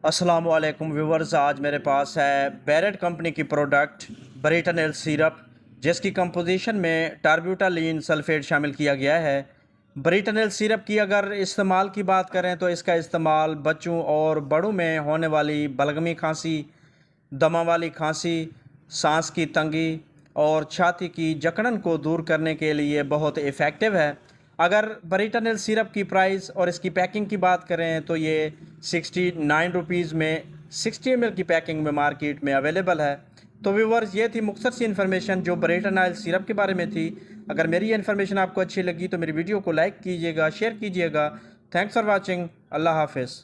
अस्सलामुअलैकुम व्यूवर्स, आज मेरे पास है बैरेट कंपनी की प्रोडक्ट ब्रिटानिल सिरप, जिसकी कंपोजिशन में टार्ब्यूटालीन सल्फेट शामिल किया गया है। ब्रिटानिल सिरप की अगर इस्तेमाल की बात करें तो इसका इस्तेमाल बच्चों और बड़ों में होने वाली बलगमी खांसी, दमा वाली खांसी, सांस की तंगी और छाती की जकड़न को दूर करने के लिए बहुत इफ़ेक्टिव है। अगर ब्रिटानिल सिरप की प्राइस और इसकी पैकिंग की बात करें तो ये 69 रुपीज़ में 60 ml की पैकिंग में मार्केट में अवेलेबल है। तो व्यूवर्स, ये थी मुख्तसर सी इन्फॉर्मेशन जो ब्रिटानिल सिरप के बारे में थी। अगर मेरी ये इन्फॉर्मेशन आपको अच्छी लगी तो मेरी वीडियो को लाइक कीजिएगा, शेयर कीजिएगा। Thanks for watching. अल्लाह हाफिज़।